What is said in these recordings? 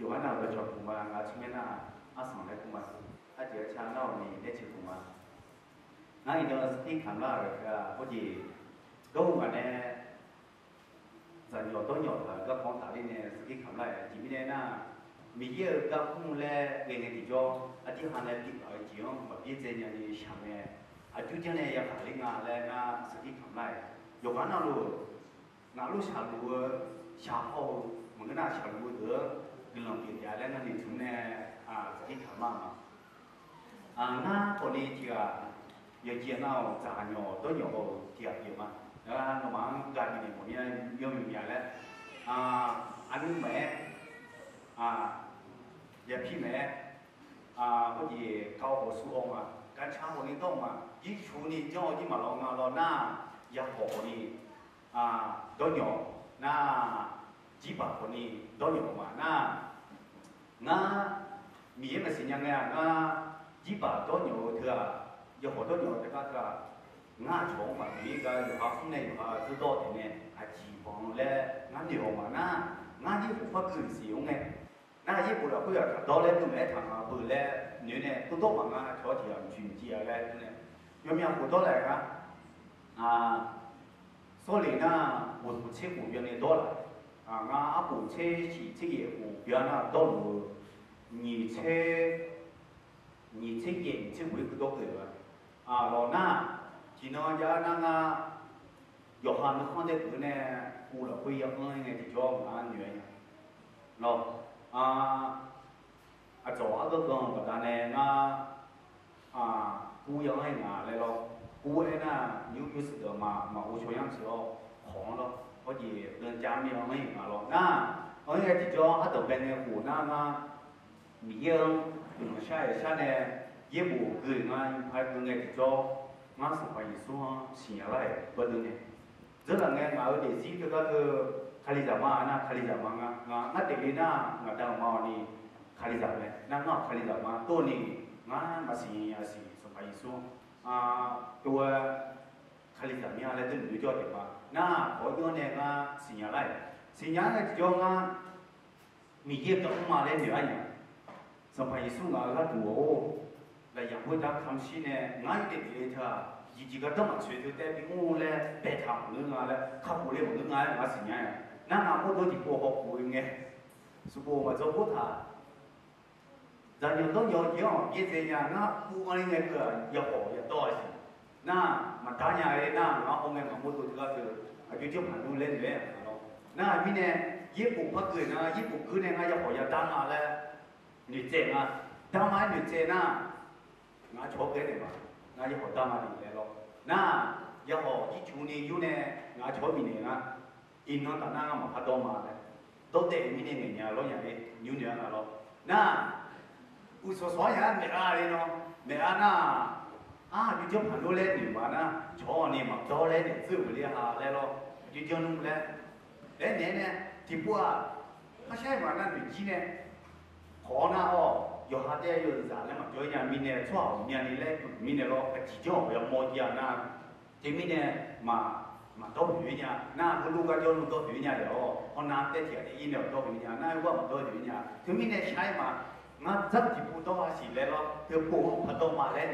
有俺那个叫古嘛，俺前面那俺上来古嘛，俺就像那你那去古嘛，俺一条是可以看那个，估计都我呢，咱要到要他个光打的呢是可以看来，这边呢，没有个空来给人地叫，啊地方呢地搞一种，我别在那里下面，啊就将来要考虑啊来啊是可以看来，有完那路，那路下路下好，我们那下路的。跟老别家来那里从呢啊自己看嘛啊那ตัวนี้ที่要见到杂鸟都有第二点嘛啊我们家里面我们有没有嘞啊อันแม่อย่าพี่แม่พอดีเขาบอกสู้องอ่ะการช้างคนนี้ต้องมายิ่งชูนี่เจ้าที่มาลองมาลองหน้าอย่าขอนี่ตัวหยอหน้าจีบคนนี้ตัวหยอมาหน้ามีเมื่อสิ่งยังไงจีบตัวหยอเถอะอย่าขอตัวหยอแต่ก็ชงมามีก็อยู่ข้างในก็知道的呢จีบแล้วหยอมาหน้าที่ผมก็คือสิงไงญี่ปุ่นเราก็อยากต่อเล่นตรงไหนทางเปิดแล้วเนี่ยตัวมันชอบที่จุนจีอะไรเนี่ยยังมีผู้ตัวอะไรกัน所以呢我切股原来多了俺不切是这业务原来到路你切业这回不多个老那今年家那个有哈那看的不呢过了会要那个的叫俺女儿老做个讲但呢姑养哎来咯姑哎那有时的嘛我说样子哦红了好似人家面哎咯那我那个叫都跟那湖那米下呢也不给俺还跟那叫俺是可以说写来不能的这两个俺有的是这个kali zaman kali zaman nga deli na nga dang mau ni kali zaman na nga kali zaman to ni nga masih sampai isu tua kali zaman ala tu lu jo de ma na ko yo ne nga sinyal jo nga mi ye to ma le ni ai sampai isu nga ga duo la yang hui da kam shi ne nga de de tha ji ga dong ma chue de de bi ngo le be thang lu nga le kha bu le mo nga sinyal那不都是过好过的，是过嘛做不他，咱有都要讲，也这样，那不管那个要好要多些，那嘛当然的，那后面我们都这个就盘路来来，那明年也不怕个呢，也不可能那要好要当啊嘞，你这啊，当嘛你这那，那错给的嘛，那要好当嘛你来咯，那要好一九年有呢，那错明年啊。因那当那嘛怕多嘛嘞，都得明年年老人的牛年了咯。那有说呀没的喏，没那就叫盘路来你嘛那，瞧你嘛多来的走不了来咯，就叫弄来，来年呢，地步他现在嘛那年纪呢，好那有下点有啥了嘛，就人明年错，明年来明年咯，几叫要摸家那，这明年嘛。多远呀？那不如个叫路多远呀了，我拿得铁的饮料多远呀？那我们多远呀？他们那菜嘛，那这地不多是来咯，就不很多嘛来的。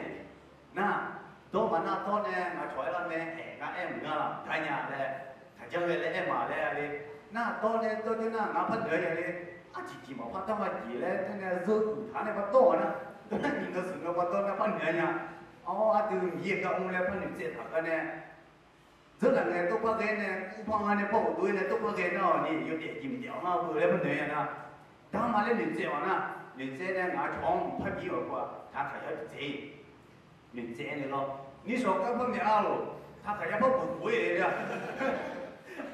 那多嘛那多呢？那出来了呢？那M了，他呀嘞，他叫来来嘛来嘞。那多呢？多的那哪怕得呀嘞？几毛怕他妈几嘞？他那肉他那把多呢？那你那是那把多那把人呀？就一个我来把你这他个呢？这两个都怕给呢，不怕呢，不对呢，都怕给呢，你有点金条嘛，不来不对呀？当嘛嘞，你这样呢，你这呢，俺床拍皮了过，他还要这，你这呢咯？你说干不了喽，他还要不会的。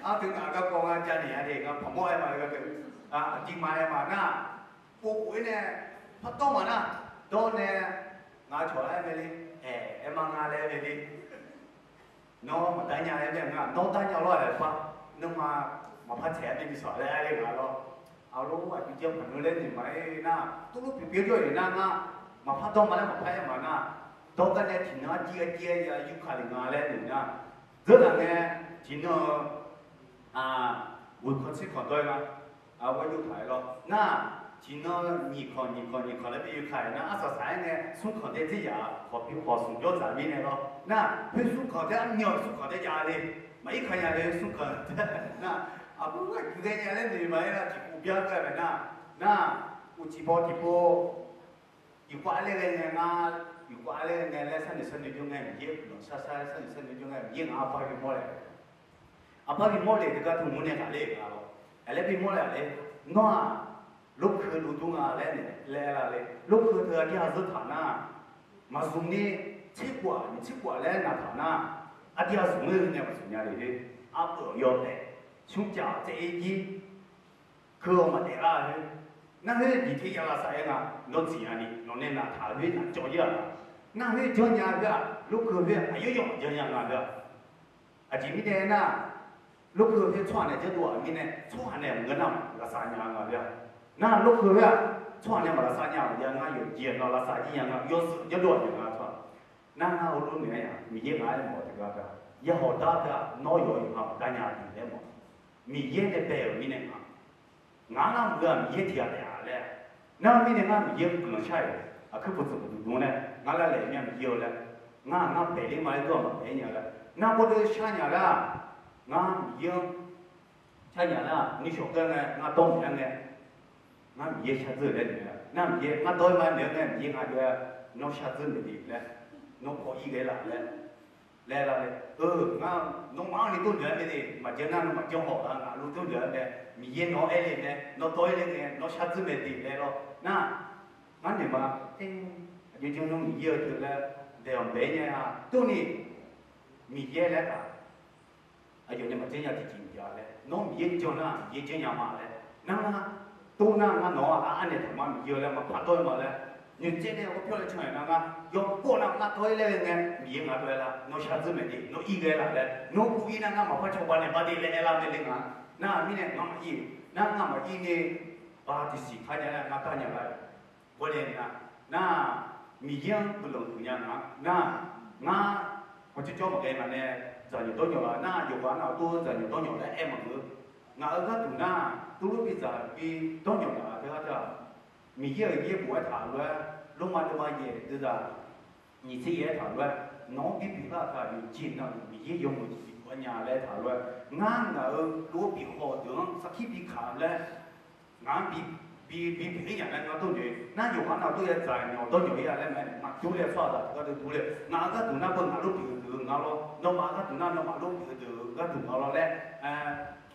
等俺个讲家里的，俺婆婆嘛那个金妈嘛那，不会呢，他多嘛那，多呢，俺床来没哩，嘛俺来没哩。nó mà tại nhà em là nó tại nhà lo là sao nhưng mà phát trẻ thì sợ là đây là lo lúc mà chị chưa phải lên thì mấy na tôi lúc biểu cho thì na mà phát đông mà lại mà phải mà na đâu cái này thì nó chia ya yêu khai ngà lên thì na rất là nghe thì nó buồn khó xích còn tôi mà có yêu khai lo na 今那你看那边有看，那阿啥啥呢？送看的这家，好送标咱们那个，那会送看的，你要送看的家的，没看家的送看的，那啊不过有的人嘞你们那就不标个那有几包地包，有挂那个人啊，有挂那个人嘞，身体就爱热，身体就爱热啊，怕给摸嘞，啊怕给摸嘞，这个都摸那啥嘞，啊咯，哎那边摸嘞嘞，那。lúc khơi lúc tung à lẽ này lẽ là lẽ lúc khơi thừa đi hazard thằng na mà dùng đi chích quả lẽ là thằng na à đi hazard người nghe mà dùng nhà đi áp ở yo này chúng ta sẽ gì khơi mà để ra hết na hết đi thì là sai na nó chỉ là đi nó nên là thả hết là cho giờ na hết cho nhà cái lúc khơi hết ai yêu cho nhà cái à chỉ biết thế na lúc khơi hết chọn này chứ đùa mình này chọn này người nào là sai nhà cái那lúc khơi á, chọn nhà mà là sao nhà, nhà ngay有钱了，啥子样啊，有事有乱的啊，chọn，那我都没呀，米也买么这个，也好大的，哪有哈，大家听的么，米也得白米呢嘛，俺那个米也甜的呀嘞，那米呢俺米也不能吃的，啊可不怎么多呢，俺那里面米有嘞，俺白的买个嘛白年了，那我都吃年了，俺米有，吃年了，你说个呢，俺冬天呢。ngã mía sát dưa lên nữa, ngã mía ngã đôi mà nếu ngã mía ngã đưa nó sát dưa để đi lên, nó có ý cái là lên, ngã nó mang đi tôi nữa cái gì mà giờ nó mà trong họ ngã lúc tôi nữa này, mía nó ấy lên này, nó đôi lên này, nó sát dưa để đi lên rồi, ngã này mà như chúng nó mía thì là để làm bé nha, tôi này mía lên cả, giờ này mà chơi nhà thì chỉnh giờ lên, nó mía cho nó mía chơi nhà mà lên, ngã tôi nó anh này thằng mà nhiều là mà bắt tôi mà là như thế này có phải là chuyện nào dùng cô nào mà tôi lên nghe miếng mà tôi là nó sát dư mình đi nó ý cái là nó cũng ý năng mà phải cho bạn này bắt đi lên làm lên ngã na mình này ngắm ý na ngắm ý này ba thì xí khai nhà là ta nhà lại có lên na miếng不能不一样na我就叫một cái mà này giờ nhiều tôi nhiều là na nhiều quá nào tôi giờ nhiều tôi nhiều là em mà cứ ngã ở các tủ na tôi lúc bây giờ vì tôi nhiều là thế đó mình giờ buổi thảo luận lúc mà gì bây giờ你这些讨论nó bị là thảo luận chín là mình dùng một chỉ của nhà来讨论ngã ở lúc bị họ tưởng sau khi bị khám là ngã bị cái nhà này nó tôi nhớ na nhiều nào tôi giải nhiều tôi nhớ là mà tôi là sao đó cái tôi là ngã các tủ na bên ngã lúc bị từ ngã nó mà các tủ na nó mà lúc bị từ các tủ ngã là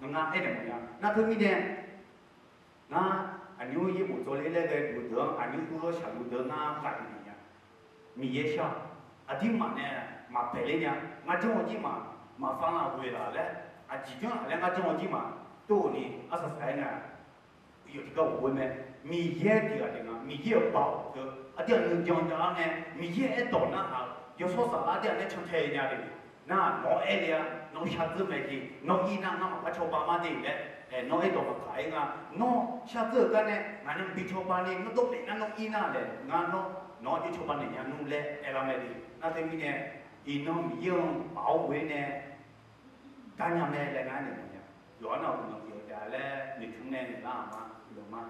ngã ấy là 뭐냐 나 그미네 나 아니요 이 모조리레게 무더 아니 그거 샤무더 나 가리냐 미예샤 아디마네 마 벨레냐 나 정오지마 마 방아 고이라래 아 지정 알레 나 정오지마 또니 아사사이나有这个我们米耶的个那米耶包个啊点能讲讲呢米耶到那哈有说啥啊点那成太阳的那老爱的呀老下子买的老一那那么快超爸妈的嘞老爱到么开个老下子个呢俺能比超爸呢那都那老一那嘞俺老就超爸呢呀弄嘞哎啦买的那对面呢一弄米用包围呢干样呢来俺的么呀有那不能有的嘞你听呢你那嘛有吗？